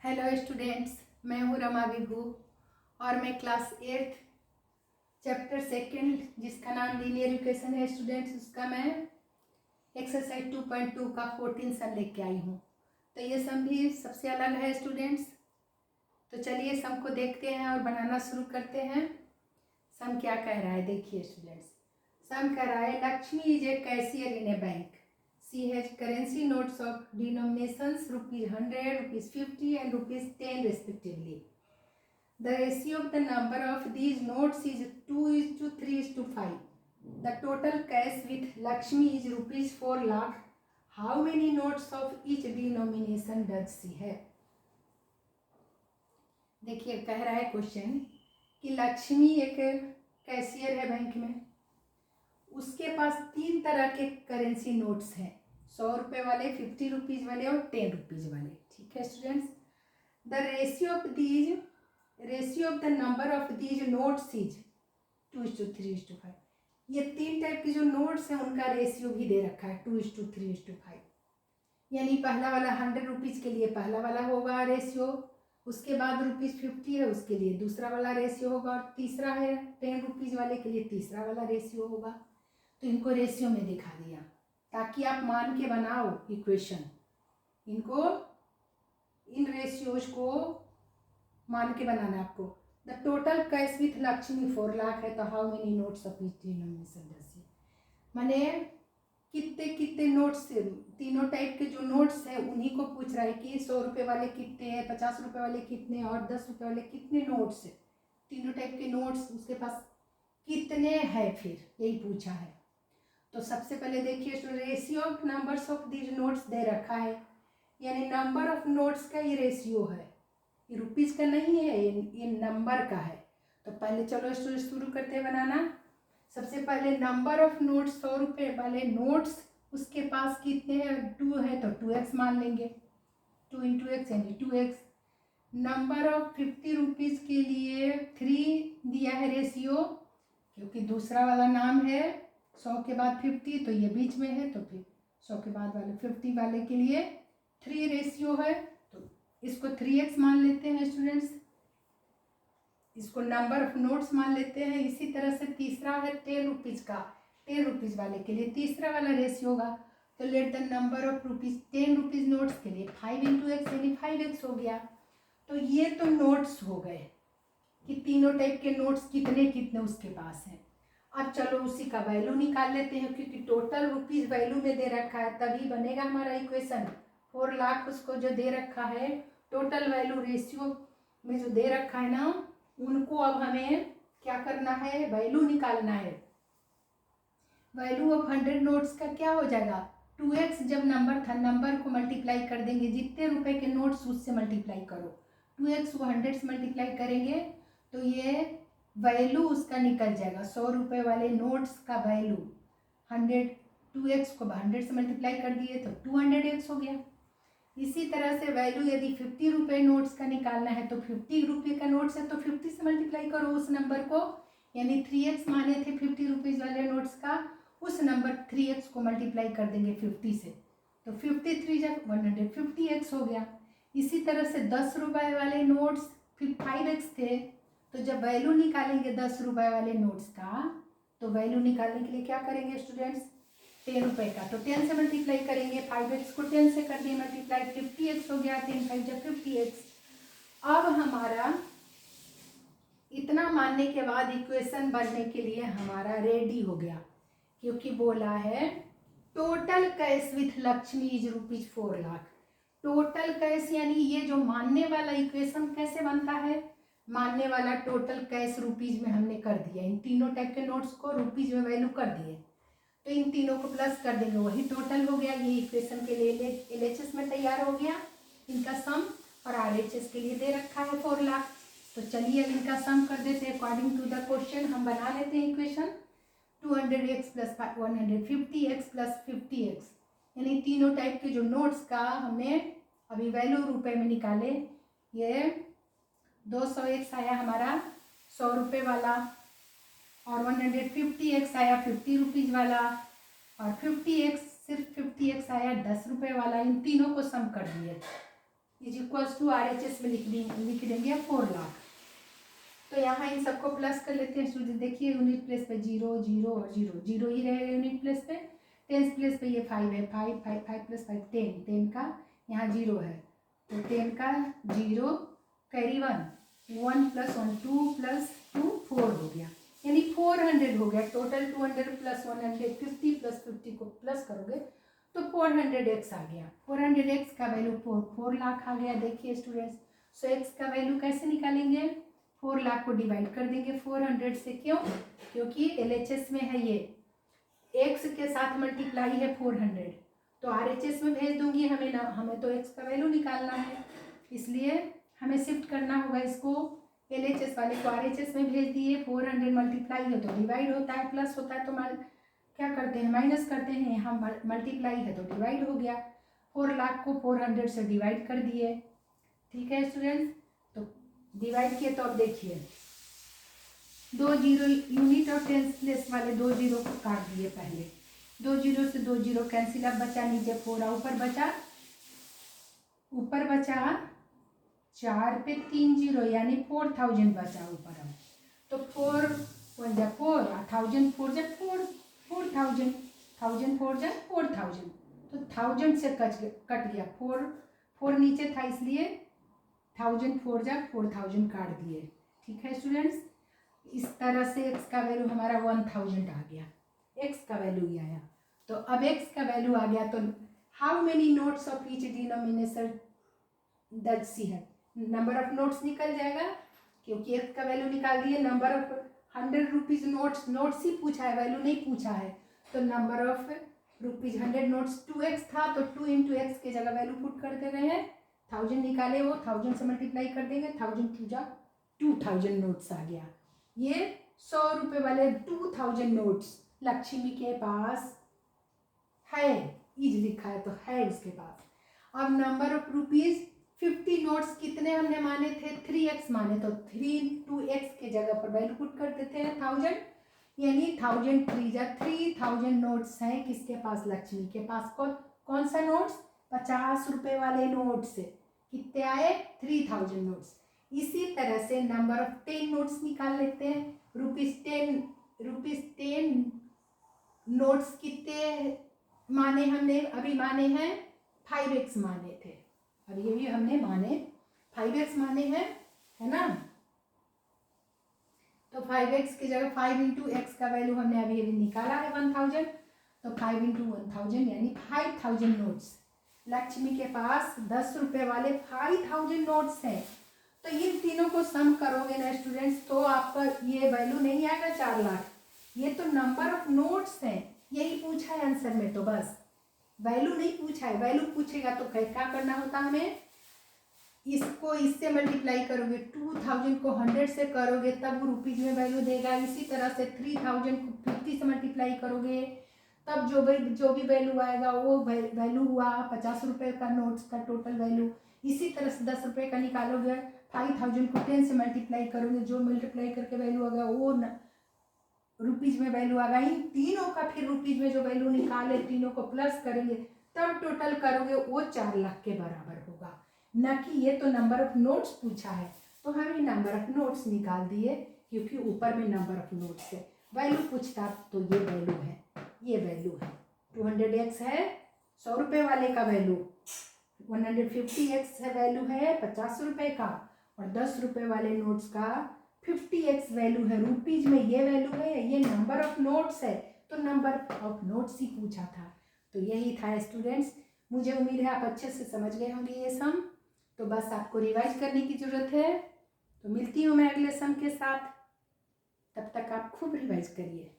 Hello students, मैं हूँ रमा विभू और मैं क्लास 8 चैप्टर सेकंड जिसका नाम लीनियर इक्वेशन है स्टूडेंट्स, उसका मैं एक्सरसाइज 2.2 का 14 सम लेके आई हूँ। तो ये सम भी सबसे अलग है स्टूडेंट्स। तो चलिए सम को देखते हैं और बनाना शुरू करते हैं। सम क्या कह रहा है देखिए स्टूडेंट्स। सम कह रहा है Lakshmi is a cashier in A bank. She has currency notes of denominations ₹100, ₹50 and ₹10 respectively. The ratio of the number of these notes is 2:3:5. The total cash with Lakshmi is ₹4 lakh. How many notes of each denomination does she have? देखिए कह रहा है question कि लक्ष्मी एक cashier है bank में, उसके पास 3 तरह के करेंसी नोट्स हैं, 100 रुपये वाले, 50 रुपीज़ वाले और 10 रुपीज़ वाले। ठीक है students. The ratio of the number of these notes is 2:3:5। ये 3 टाइप के जो नोट्स हैं उनका रेशियो भी दे रखा है 2:3:5। यानी पहला वाला 100 रुपीज़ के लिए पहला वाला होगा रेशियो, उसके बाद ₹50 है उसके लिए दूसरा वाला रेशियो होगा, और तीसरा है 10 रुपीज़ वाले के लिए तीसरा वाला रेशियो होगा। तो इनको रेशियो में दिखा दिया ताकि आप मान के बनाओ इक्वेशन। इनको इन रेशियोज को मान के बनाना है आपको। The total cash with Lakshmi 4 lakh है, तो how many notes of each denomination does she, माने कितने कितने नोट्स, तीनों टाइप के जो नोट्स है उन्हीं को पूछ रहा है कि 100 रुपये वाले कितने हैं, 50 रुपये वाले कितने और 10 रुपये वाले कितने नोट्स है। तीनों टाइप के नोट्स उसके पास कितने हैं, फिर यही पूछा है। तो सबसे पहले देखिए ratio of numbers of these notes दे रखा है, यानी नंबर ऑफ नोट्स का ये रेशियो है, ये रुपीज़ का नहीं है, ये नंबर का है। तो पहले चलो शुरू करते हैं बनाना। सबसे पहले नंबर ऑफ नोट्स 100 रुपये वाले नोट्स उसके पास कितने हैं, 2 है तो 2x मान लेंगे, 2 × x यानी 2x। नंबर ऑफ 50 रुपीज़ के लिए 3 दिया है रेशियो, क्योंकि दूसरा वाला नाम है 100 के बाद 50 तो ये बीच में है, तो फिर 100 के बाद वाले 50 वाले के लिए 3 रेशियो है, तो इसको 3x मान लेते हैं स्टूडेंट्स, इसको नंबर ऑफ नोट्स मान लेते हैं। इसी तरह से तीसरा है 10 रुपीज़ का, 10 रुपीज़ वाले के लिए तीसरा वाला रेशियो होगा, तो let the number of rupees 10 rupees notes के लिए 5 × x यानी 5x हो गया। तो ये तो नोट्स हो गए कि तीनों टाइप के नोट्स कितने कितने उसके पास हैं। अब चलो उसी का वैल्यू निकाल लेते हैं, क्योंकि टोटल रुपीज़ वैल्यू में दे रखा है, तभी बनेगा हमारा इक्वेशन। 4 लाख उसको जो दे रखा है, टोटल वैल्यू रेशियो में जो दे रखा है ना, उनको अब हमें क्या करना है, वैल्यू निकालना है। वैल्यू ऑफ 100 नोट्स का क्या हो जाएगा, 2x जब नंबर था, नंबर को मल्टीप्लाई कर देंगे, जितने रुपए के नोट्स उससे मल्टीप्लाई करो, 2x को 100 से मल्टीप्लाई करेंगे तो ये वैल्यू उसका निकल जाएगा। 100 रुपये वाले नोट्स का वैल्यू 100, 2x को 100 से मल्टीप्लाई कर दिए तो 200x हो गया। इसी तरह से वैल्यू यदि 50 रुपये नोट्स का निकालना है तो 50 रुपये का नोट्स है तो 50 से मल्टीप्लाई करो उस नंबर को, यानी 3x माने थे 50 रुपीज़ वाले नोट्स का, उस नंबर 3x को मल्टीप्लाई कर देंगे 50 से, तो 53 जब 150x हो गया। इसी तरह से 10 रुपये वाले नोट्स फिर 5x थे, तो जब वैल्यू निकालेंगे 10 रुपये वाले नोट्स का, तो वैल्यू निकालने के लिए क्या करेंगे स्टूडेंट्स, 10 रुपये का तो 10 से मल्टीप्लाई करेंगे, 5x को 10 से कर दिए मल्टीप्लाई, 50x हो गया, 10 5 जब 50x। अब हमारा इतना मानने के बाद इक्वेशन बनने के लिए हमारा रेडी हो गया, क्योंकि बोला है total cash with Lakshmi is ₹4 lakh. Total cash यानी ये जो मानने वाला इक्वेशन कैसे बनता है, मानने वाला टोटल कैश रुपीज़ में हमने कर दिया, इन तीनों टाइप के नोट्स को रुपीज़ में वैल्यू कर दिए, तो इन तीनों को प्लस कर देंगे, वही टोटल हो गया। ये इक्वेशन के लिए LHS में तैयार हो गया इनका सम, और RHS के लिए दे रखा है 4 लाख। तो चलिए अब इनका सम कर देते हैं अकॉर्डिंग टू द क्वेश्चन। हम बना लेते हैं इक्वेशन 200x + 150x + 50x, यानी तीनों टाइप के जो नोट्स का हमने अभी वैल्यू रुपए में निकाले। ये 200x आया हमारा 100 रुपये वाला, और 150x आया 50 रुपीज़ वाला, और 50x सिर्फ 50x आया 10 रुपये वाला। इन तीनों को सम कर दिए, इज इक्वल्स टू RHS में लिख देंगे 4 लाख। तो यहाँ इन सबको प्लस कर लेते हैं स्टूडेंट। देखिए यूनिट प्लेस पे 0 0 और 0 0 ही रहेगा यूनिट प्लेस पे। टेंस प्लेस पे ये 5 है, 5 5 5 प्लस 5 10, 10 का यहाँ 0 है तो 10 का 0 कैरी 1 1 प्लस 1 2 प्लस 2 4 हो गया, यानी 400 हो गया टोटल। 200 प्लस 150 प्लस 50 को प्लस करोगे तो 400x आ गया। 400x का वैल्यू 4 लाख आ गया। देखिए स्टूडेंट्स, सो x का वैल्यू कैसे निकालेंगे? 4 लाख को डिवाइड कर देंगे 400 से। क्यों? क्योंकि LHS में है ये, x के साथ मल्टीप्लाई है 400, तो RHS में भेज दूंगी हमें ना, हमें तो x का वैल्यू निकालना है, इसलिए हमें शिफ्ट करना होगा इसको। LHS वाले को RHS में भेज दिए। 400 मल्टीप्लाई है तो डिवाइड होता है, प्लस होता है तो क्या करते हैं, माइनस करते हैं। यहाँ मल्टीप्लाई है तो डिवाइड हो गया। 4 लाख को 400 से डिवाइड कर दिए। ठीक है स्टूडेंट्स, तो डिवाइड किए तो अब देखिए 2 जीरो यूनिट और टेंस प्लेस वाले 2 जीरो को काट दिए पहले। 2 जीरो से 2 जीरो कैंसिल, अब बचा नीचे 4, ऊपर बचा 4 पे 3 जीरो यानी 4000 बचा ऊपर। अब तो 4 1 जा 4, 1000 4 जा 4, 4000, 1000 4 जा 4000, तो 1000 से कट गया। 4 नीचे था इसलिए 1000 4 जा 4000 काट दिए। ठीक है स्टूडेंट्स, इस तरह से x का वैल्यू हमारा 1000 आ गया। x का वैल्यू ये आया। तो अब x का वैल्यू आ गया तो how many notes of each denomination does she है, नंबर ऑफ नोट्स निकल जाएगा क्योंकि x का वैल्यू निकाल दिए। नंबर ऑफ 100 रुपीज नोट्स ही पूछा है, वैल्यू नहीं पूछा है। तो number of rupees 100 notes 2x था तो 2 इंटू एक्स के जगह वैल्यू पुट कर दे रहे हैं। 1000 निकाले, वो 1000 से मल्टीप्लाई कर देंगे, 1000 टू जा 2000 नोट्स आ गया। ये 100 रुपये वाले 2000 नोट्स लक्ष्मी के पास है, इज लिखा है तो है उसके पास। अब नंबर ऑफ रुपीज 50 नोट्स कितने हमने माने थे, 3x माने, तो 3 2x के जगह पर वैल्यू पुट कर देते हैं 1000, यानी 1000 3 जा 3000 नोट्स हैं किसके पास, लक्ष्मी के पास। कौन सा नोट्स, 50 रुपये वाले नोट्स कितने आए, 3000 नोट्स। इसी तरह से नंबर ऑफ 10 नोट्स निकाल लेते हैं। रुपीज 10 नोट्स कितने माने हमने, अभी माने हैं 5x माने थे, अब ये भी हमने माने 5x माने हैं, है ना। तो 5x की जगह 5 इंटू एक्स का वैल्यू हमने अभी निकाला है 1000, तो 5 इंटू 1000 यानी 5000 नोट्स लक्ष्मी के पास। 10 रुपये वाले 5000 नोट्स हैं। तो इन तीनों को सम करोगे ना स्टूडेंट्स तो आपका ये वैल्यू नहीं आएगा 4 लाख, ये तो नंबर ऑफ नोट्स हैं, यही पूछा है आंसर में। तो बस वैल्यू नहीं पूछा है, वैल्यू पूछेगा तो क्या करना होता हमें, इसको इससे मल्टीप्लाई करोगे, 2000 को 100 से करोगे तब रुपीज में वैल्यू देगा। इसी तरह से 3000 को 50 से मल्टीप्लाई करोगे तब जो भी वैल्यू आएगा वो वैल्यू हुआ 50 रुपये का नोट्स का टोटल वैल्यू। इसी तरह से 10 रुपये का निकालोगे, 5000 को 10 से मल्टीप्लाई करोगे, जो मल्टीप्लाई करके वैल्यू आएगा वो रुपीज में वैल्यू आएगा। इन तीनों का फिर रुपीज में जो वैल्यू निकाले तीनों को प्लस करेंगे तब टोटल करोगे वो 4 लाख के बराबर होगा। न कि ये तो नंबर ऑफ नोट्स पूछा है तो हमने नंबर ऑफ नोट्स निकाल दिए क्योंकि ऊपर में नंबर ऑफ नोट्स है। वैल्यू पूछता तो ये वैल्यू है, ये वैल्यू है 200x है 100 रुपये वाले का वैल्यू, 150x है वैल्यू है 50 रुपये का, और 10 रुपये वाले नोट्स का 50x वैल्यू है रुपीज में, ये वैल्यू है, ये नंबर ऑफ नोट्स है तो नंबर ऑफ नोट्स ही पूछा था। तो यही था स्टूडेंट्स, मुझे उम्मीद है आप अच्छे से समझ गए होंगे ये सम। तो बस आपको रिवाइज करने की ज़रूरत है। तो मिलती हूँ मैं अगले सम के साथ, तब तक आप खूब रिवाइज करिए।